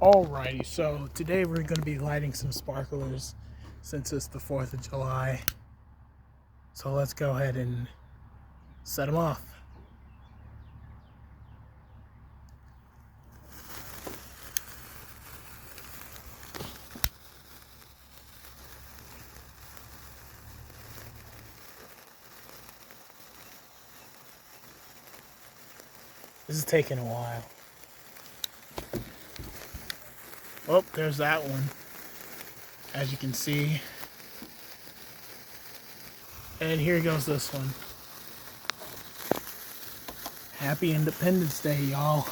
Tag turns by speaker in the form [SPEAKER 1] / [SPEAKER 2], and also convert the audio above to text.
[SPEAKER 1] Alrighty, so today we're going to be lighting some sparklers since it's the 4th of July. So let's go ahead and set them off. This is taking a while. Oh, there's that one, as you can see. And here goes this one. Happy Independence Day, y'all.